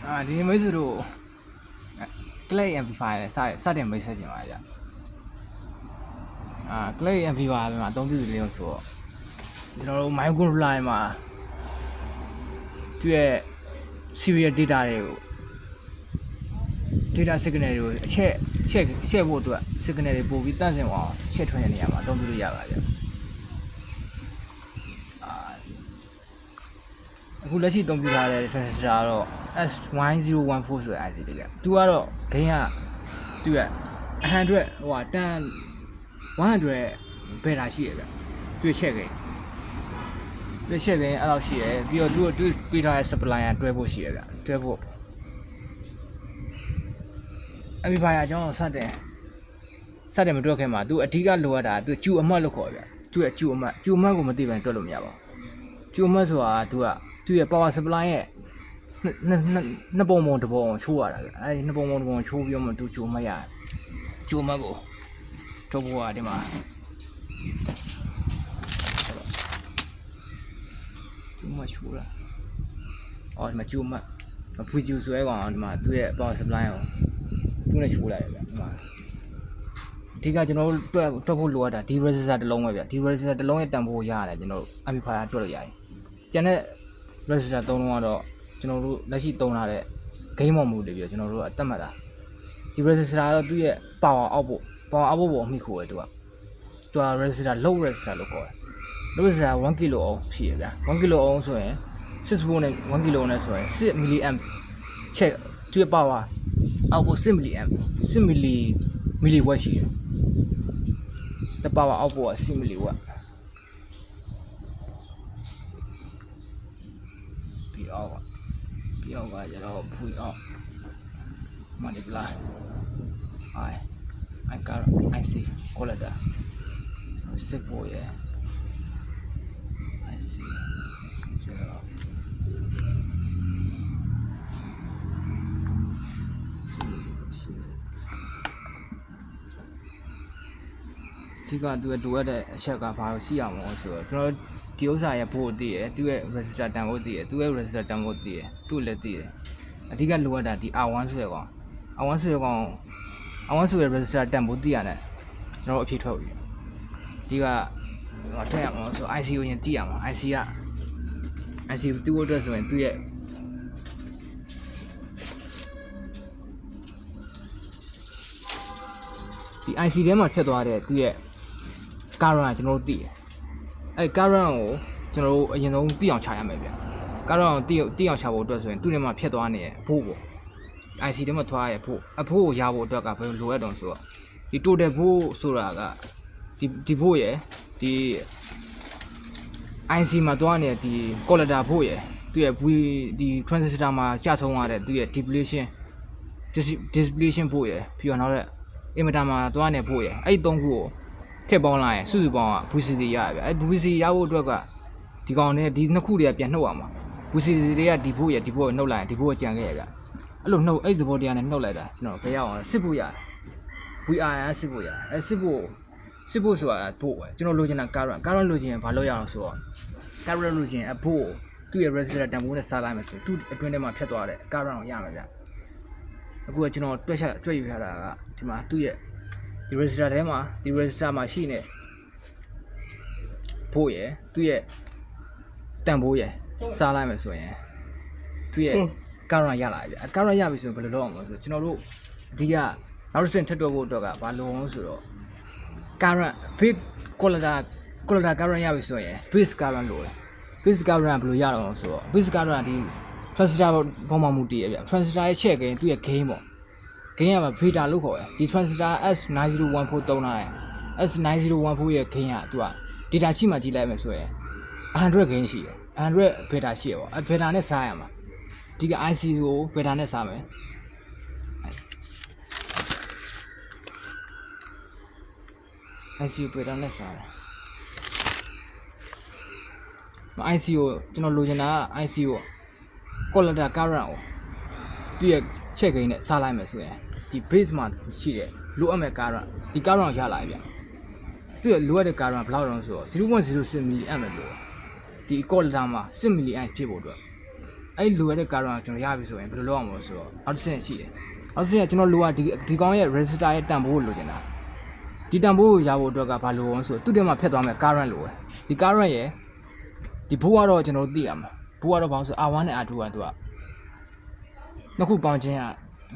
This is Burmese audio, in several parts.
ဒီနေ့မိတ်ဆွေတို့ Clay Amplifier နဲ့စတင်မိတ်ဆက်ချင်ပါဗျClay Amplifier မှာအသုံးပြုနေလို့ဆိုတော့ကျွန်တော်တို့ microcontroller မှာသူ့ရဲ့ serial data တွေကို data signal တွေကိုအချက်ဖို့အတွက် signal တွေပို့ပြီးတန့်စင်အောင်ချက်ထွင်တဲ့နေရာမှာအသုံးပြုလို့ရပါဗျအခုလက်ရှိအသုံးပြုထားတဲ့ transistor ကတော့ S1014 ဆိုတဲ့ IC တွေဗျသူကတော့ gain ကသူ့ရဲ့100ဟို100ဘယ်တာရှိရဗျသူ့ချက် gain အဲ့လောက်ရှိရပြီးတော့သူပေးထားတဲ့ supply ကတွဲဖို့ရှိရဗျတွဲဖို့Amplifier အကြောင်းစတဲ့မတွက်ခင်မှာသူအဓိကလိုအပ်တာသူကျူအမှတ်လို့ခေါ်ဗျသူ့ရဲ့ကျူအမှတ်ကိုမသိဘဲတွက်လို့မရပါဘူးကျူအမှတ်ဆိုတာသူ့ရဲ့ power supply ရဲ့နှစ်ပုံတစ်ပုံချိုးရတာဗျအဲဒီနှစ်ပုံတစ်ပုံချိုးပြီးတော့မှသူကျူအမှတ်ရတယ်ကျူအမှတ်ကိုထုတ်ဖို့ကဒီမှာကျူအမှတ်ချိုးတာဒီမှာကျူအမှတ်ဖွေကျူဆွဲကောင်ဒီမှာသူ့ရဲ့ power supply ကိုသူနဲ့ချိုးလိုက်တယ်ဗျဒီမှာအဓိကကျွန်တော်တို့တွက်ဖို့လိုအပ်တာဒီ resistor တစ်လုံးပဲဗျဒီ resistor တစ်လုံးရဲ့တန်ဖိုးရတယ်ကျွန်တော်တို့ amplifier တွက်လို့ရတယ်ကျန်တဲ့ resistor 3လုံးကတော့ကျွန်တော်တို့လက်ရှိသုံးထားတဲ့ gain မော်မူတွေပြကျွန်တော်တို့အသက်မှတ်တာဒီ resistor ကတော့သူ့ရဲ့ power output ပေါ်အမိခိုးတယ်သူက resistor low resistor လို့ခေါ်တယ် low resistor 1 kilo ohm ရှိရဗျ1 kilo ohm ဆိုရင်6 volt နဲ့1 kilo နဲ့ဆိုရင်6 milliamp ချက်သူ့ရဲ့ power output 6 milliamp 6 milliwatt ရှိတယ် the power output က6 milliwatt ပြီးတော့ကျတော့ဖွေအောင် multiply I got I see color simple yeah I seeဒီကသူတို့ရတဲ့အချက်ကဘာလို့ရှိအောင်လဲဆိုတော့ကျွန်တော်ဒီဥစ္စာရဲ့ဘို့တည်ရယ်သူ့ရဲ့ resistor တန်ဖိုးတည်ရယ်သူ့ရဲ့ resistor တန်ဖိုးတည်ရယ်သူ့လည်းတည်ရယ်အဓိကလိုအပ်တာဒီ R1 ဆိုရယ်ကောင် R1 ဆိုရယ်ကောင်R1 ဆိုရယ် resistor တန်ဖိုးတည်ရတယ်ကျွန်တော်အဖြစ်ထုတ်ပြီဒီကထည့်ရအောင်ဆို IC ကိုရင်တည်ရမှာ IC ကိုတူဖို့အတွက်ဆိုရင်သူ့ရဲ့ဒီ IC ထဲမှာဖြတ်သွားတဲ့သူ့ရဲ့ current ကကျွန်တော်တို့သိတယ်အဲ့ current ကိုကျွန်တော်တို့အရင်ဆုံးသိအောင်ချရမယ်ဗျ current ကိုသိအောင်ချဖို့အတွက်ဆိုရင်သူ့ထဲမှာဖြတ်သွားနေရဲ့ဖို့ပေါ့ IC ထဲမှာသွားရဲ့ဖို့အဖို့ကိုရဖို့အတွက်ကဘယ်လိုလိုအပ်တုံးဆိုတော့ဒီ total ဖို့ဆိုတာကဒီဖို့ရယ်ဒီ IC မှာသွားနေတဲ့ဒီ collector ဖို့ရယ်သူ့ရဲ့ဒီ transistor မှာကျဆုံးရတဲ့သူ့ရဲ့ depletion ဖို့ရယ်ပြီးတော့နောက်တဲ့ emitter မှာသွားနေဖို့ရယ်အဲ့ဒီ၃ခုကိုထည့်ပေါင်းလိုက်ရင်စုစုပေါင်းက VCC ရရဗျအဲ့ VCC ရဖို့အတွက်ကဒီကောင်နဲ့ဒီနှစ်ခုတွေကပြန်နှုတ်ရမှာ VCC တွေကဒီဖို့ရဒီဖို့ကိုနှုတ်လိုက်ရင်ဒီဖို့ကိုကြံခဲ့ရဗျအဲ့လိုနှုတ်အဲ့ဒီဘောတရားနဲ့နှုတ်လိုက်တာကျွန်တော်ဘယ်ရအောင်စစ်ဖို့ရ VRR စစ်ဖို့ရအဲ့စစ်ဖို့ဆိုတာဖို့ပဲကျွန်တော်လိုချင်တာ current လိုချင်ရင်ဘာလုပ်ရအောင်ဆိုတော့ current လိုချင်အဖို့သူ့ရဲ့ resistor တန်ဖိုးနဲ့စားလိုက်မယ်ဆိုသူ့အတွင်းထဲမှာဖြတ်သွားတဲ့ current ကိုရမှာဗျအခုကကျွန်တော်တွက်ယူထားတာကဒီမှာသူ့ရဲ့ဒီ resistor ထဲမှာဒီ resistor မှာရှိနေဖို့ရယ်သူ့ရဲ့တန်ဖိုးရယ်စားလိုက်မယ်ဆိုရင်သူ့ရဲ့ current ရလာပြီ current ရပြီဆိုရင်ဘယ်လိုလုပ်အောင်လဲဆိုကျွန်တော်တို့အဓိကနောက်တစ်ဆင့်ထပ်တွက်ဖို့အတွက်ကဘာလိုအောင်ဆိုတော့ current big collector current ရပြီဆိုရင် base current လိုတယ် base current ဘယ်လိုရအောင်ဆိုတော့ base current ဒီ transistor ပေါ်မှာမူတည်ရဗျ transistor ရဲ့ချက်gain သူ့ရဲ့ gain ပေါ့ gain က beta လို့ခေါ်တယ်ဒီ transistor S9014 သုံးထားတယ် S9014 ရဲ့ gain ကသူက data sheet မှာကြည့်လိုက်မယ်ဆိုရင်100 gain ရှိတယ်100 beta ရှိရပေါ့အဲ beta နဲ့စားရမှာဒီက IC ကို beta နဲ့စားမယ် IC ကို beta နဲ့စားတယ်IC ကိုကျွန်တော်လိုချင်တာက IC ကို collector current ကိုသူ့ရဲ့ချက် gain နဲ့စားလိုက်မယ်ဆိုရင်ဒီ base မှာရှိတဲ့လိုအပ်မဲ့ current ဒီ current ကိုရလာပြီဗျသူ့ရဲ့လိုအပ်တဲ့ current ဘယ်လောက်တောင်ဆိုတော့ 0.06 milliamp လို့ဒီ collector မှာ6 milliamp ဖြစ်ဖို့အတွက် အဲ့လိုရတဲ့ကာရောကျွန်တော်ရပြီဆိုရင်ဘယ်လိုလုပ်အောင်မလို့ဆိုတော့နောက်တစ်ဆင့်ရှိတယ်နောက်တစ်ဆင့်ကကျွန်တော်လိုကဒီကောင်ရဲ့ register ရဲ့တန်ဖိုးကိုလိုချင်တာဒီတန်ဖိုးကိုရဖို့အတွက်ကဘာလို့အောင်ဆိုသူ့ထဲမှာဖြတ်သွားမယ် current လိုပဲဒီ current ရဲ့ဒီဘိုးကတော့ကျွန်တော်သိရမှာဘိုးကတော့ဘာလို့ဆို R1 နဲ့ R2 ကသူကနှစ်ခုပေါင်းခြင်းက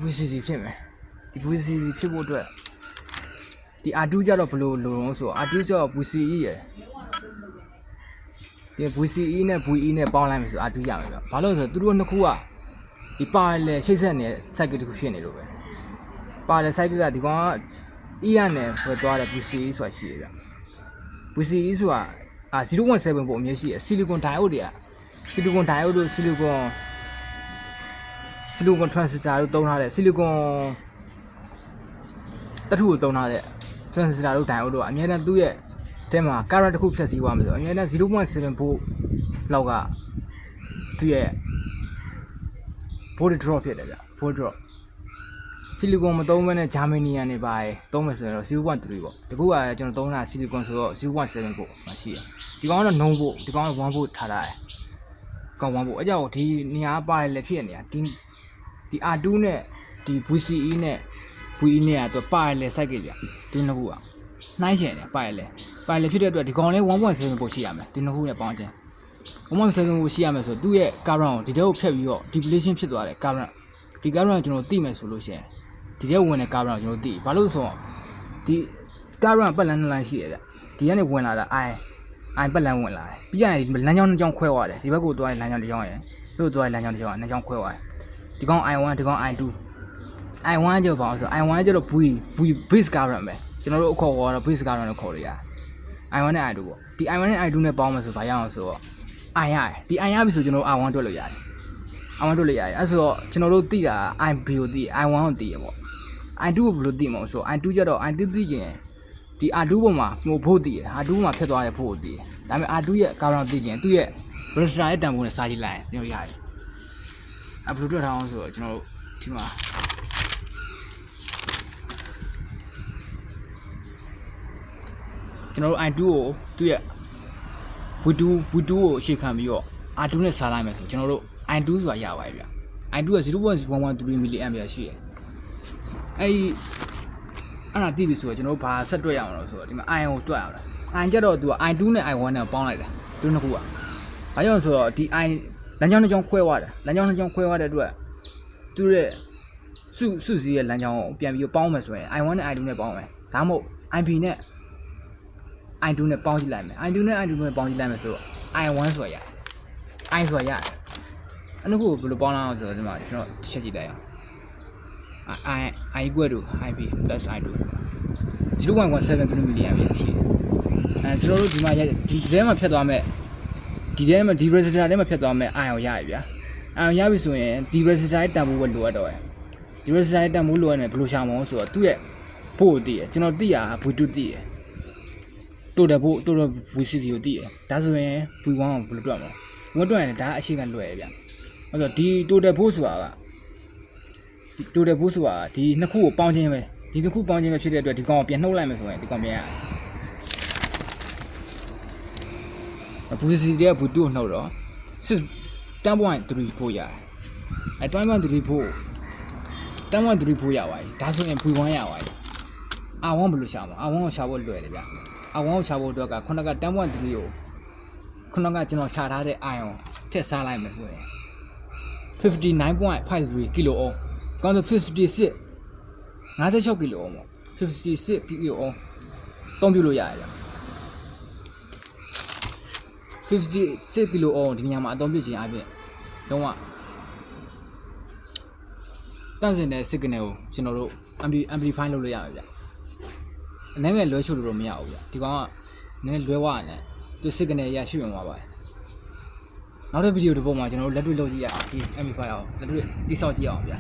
VCC ဖြစ်မယ်ဒီ VCC ဖြစ်ဖို့အတွက်ဒီ R2 ကြတော့ဘယ်လိုလိုအောင်ဆို R2 ကျတော့ VCE ရယ်ဒီ VCE နဲ့ VE နဲ့ပေါင်းလိုက်မယ်ဆို R2 ရမယ်ဗျဘာလို့လဲဆိုတော့သူတို့နှစ်ခုကဒီပါလေရှိတ်ဆက်နေတဲ့ cycle တစ်ခုဖြစ်နေလို့ပဲပါလေ cycle ကဒီကောင်က E ရနဲ့ဖွယ်သွားတဲ့ VCE ဆိုတာရှိရဗျ VCE ဆိုတာ0.7 ပိုအမြင့်ရှိတယ် silicon diode တွေက silicon diode တို့ silicon transistor တို့သုံးထားတဲ့ silicon တထုကိုသုံးထားတဲ့ transistor တို့ diode တို့အများနဲ့သူ့ရဲ့အဲမှာ current တစ်ခုဖြတ်စည်းသွားမယ်ဆိုအများနဲ့ 0.7 volt လောက်ကသူ့ရဲ့ volt drop ဖြစ်တယ်ဗျ volt drop silicon မသုံးဘဲနဲ့ germanium တွေပါတယ်သုံးမယ်ဆိုရင်တော့ 0.3 ပေါ့တကူကကျွန်တော်သုံးတာ silicon ဆိုတော့ 0.7 volt မရှိရဒီကောင်ကတော့ non volt ဒီကောင်က1 volt ထားတာကောင်1 volt အကြောင်းဒီနေရာပါတယ်လည်းဖြစ်နေတာဒီ R2 နဲ့ဒီ VCE နဲ့ VE နဲ့ကတော့ပါတယ်လည်းစိုက်ကြပြဒီနှစ်ခုကနှိုင်းချင်တယ်ပါတယ်လည်းဖြစ်တဲ့အတွက်ဒီကောင်လေး 1.7 volt ရှိရမယ်ဒီနှစ်ခုနဲ့ပေါင်းခြင်း 1.7 volt ရှိရမယ်ဆိုသူ့ရဲ့ current ကိုဒီတဲကိုဖြတ်ပြီးတော့ depletion ဖြစ်သွားတယ် current ဒီ current ကျွန်တော်သိမယ်ဆိုလို့ရှိရင်ဒီထဲဝင်တဲ့ current ကိုကျွန်တော်သိဘာလို့ဆိုတော့ဒီ current ပတ်လန်းနှစ်လမ်းရှိတယ်ဗျဒီကနေဝင်လာတာ I ပတ်လန်းဝင်လာတယ်ပြီးရင်လမ်းကြောင်းနှစ်ကြောင်းခွဲသွားတယ်ဒီဘက်ကိုသွားရင်လမ်းကြောင်းတစ်ကြောင်းရယ်တို့သွားရင်လမ်းကြောင်းတစ်ကြောင်းနှစ်ကြောင်းခွဲသွားတယ်ဒီကောင် I1 ဒီကောင် I2 I1 ကျတော့ဘာလို့ဆို I1 ကျတော့ V base current ပဲကျွန်တော်တို့အခေါ်ကတော့ base current လို့ခေါ်လို့ရတယ် I1 နဲ့ I2 ပေါ့ဒီ I1 နဲ့ I2 နဲ့ပေါင်းမယ်ဆိုဘာရအောင်ဆိုတော့ I ရတယ်ဒီ I ရပြီဆိုကျွန်တော် I1 တွက်လို့ရတယ် I1 တွက်လို့ရတယ်အဲ့ဆိုတော့ကျွန်တော်တို့သိတာ IB ကိုသိ I1 ကိုသိရပေါ့ I2 ကိုဘယ်လိုသိမလဲဆို I2 ကျတော့ I2 သိကျင်ဒီ R2 ပေါ်မှာဟိုဖို့သိတယ် R2 မှာဖြတ်သွားတဲ့ဖို့ကိုသိတယ်ဒါပေမဲ့ R2 ရဲ့ current သိကျင်သူ့ရဲ့ resistor ရဲ့တန်ဖိုးနဲ့စာကြည့်လိုက်ရင်ကျွန်တော်ရတယ်ဘယ်လိုတွက်ထားအောင်ဆိုတော့ကျွန်တော်တို့ဒီမှာကျွန်တော်တို့ I2 ကိုသူ့ရဲ့ V2 ကိုအခြေခံပြီးတော့ R2 နဲ့စားလိုက်မယ်ဆိုကျွန်တော်တို့ I2 ဆိုတာရပါတယ်ဗျ I2 က 0.113 mA ရှိတယ်အဲ့ဒါသိပြီဆိုတော့ကျွန်တော်တို့ဘာဆက်တွက်ရအောင်လို့ဆိုတော့ဒီမှာ ion ကိုတွက်ရအောင် ion ကျတော့သူက I2 နဲ့ I1 နဲ့ပေါင်းလိုက်တာသူနှစ်ခုကဘာကြောင့်ဆိုတော့ဒီ I လမ်းကြောင်းတစ်ကြောင်းခွဲသွားတယ်လမ်းကြောင်းတစ်ကြောင်းခွဲသွားတဲ့အတွက်သူ့ရဲ့စုစည်းရဲ့လမ်းကြောင်းကိုပြန်ပြီးပေါင်းမယ်ဆိုရင် I1 နဲ့ I2 နဲ့ပေါင်းမယ်ဒါမှမဟုတ် IB နဲ့ I2 နဲ့ပေါင်းကြည့်လိုက်မယ် I2 နဲ့ I2 နဲ့ပေါင်းကြည့်လိုက်မယ်ဆိုတော့ I1 ဆိုတာရတယ် I ဆိုတာရတယ်အဲ့ဒါကိုဘယ်လိုပေါင်းလာအောင်ဆိုတော့ဒီမှာကျွန်တော်ချက်ကြည့်လိုက်အောင်I equal to IB plus I2 0.173 million ရှိတယ်ကျွန်တော်တို့ဒီမှာဒီထဲမှာဖြတ်သွားမယ်ဒီထဲမှာဒီ resistor ထဲမှာဖြတ်သွားမယ် ion ရပြီဗျာ ion ရပြီဆိုရင်ဒီ resistor ရဲ့တန်ဖိုးပဲလိုအပ်တော့တယ်ဒီ resistor ရဲ့တန်ဖိုးလိုအပ်နေဘယ်လိုရှာမလဲဆိုတော့သူ့ရဲ့ဖို့ကိုသိရကျွန်တော်သိရ V2 သိရတိုးတယ်ဖို့ VCC ကိုသိရဒါဆိုရင် V1 ကိုဘယ်လိုတွက်မလဲငွေတွက်ရင်ဒါအရှိကလွယ်ရဗျာအဲ့တော့ဒီ total ဖို့ဆိုတာကtotal ဖို့ဆိုတာဒီနှစ်ခုကိုပေါင်းခြင်းပဲဒီတစ်ခုပေါင်းခြင်းပဲဖြစ်တဲ့အတွက်ဒီကောင်ကိုပြန်နှုတ်လိုက်မယ်ဆိုရင်ဒီကောင်ပြန်ရVCC တဲ့ V2 ကိုနှုတ်တော့ 10.34 ရတယ်အဲ10.34 ရပါတယ်ဒါဆိုရင် V1 ရပါတယ် R1 ဘယ်လိုရှာမလဲ R1 ကိုရှာဖို့လွယ်တယ်ဗျ R1 ကိုရှာဖို့အတွက်ကခုနက 10.3 ကိုခုနကကျွန်တော်ရှာထားတဲ့ ion ထည့်စားလိုက်မယ်ဆိုရင် 59.53 kilo ohm ကောင်းဆို56 kilo ohm ပေါ့56 kilo ohm သုံးပြလို့ရတယ်ဗျ56 kilo ohm ဒီနေရာမှာအသုံးပြုခြင်းအပြင်လုံးဝတန့်စင်တဲ့ signal ကိုကျွန်တော်တို့ amplify လုပ်လို့ရမှာဗျအနေနဲ့လွှဲချို့လို့မရဘူးဗျဒီကောင်ကနည်းနည်းလွဲသွားတယ်သူ signal ရရှိဝင်သွားပါတယ်နောက်တဲ့ဗီဒီယိုတစ်ပုဒ်မှာကျွန်တော်တို့လက်တွေ့လုပ်ကြည့်ရအောင်ဒီ amplifier ကိုလက်တွေ့တိစောက်ကြည့်အောင်ဗျ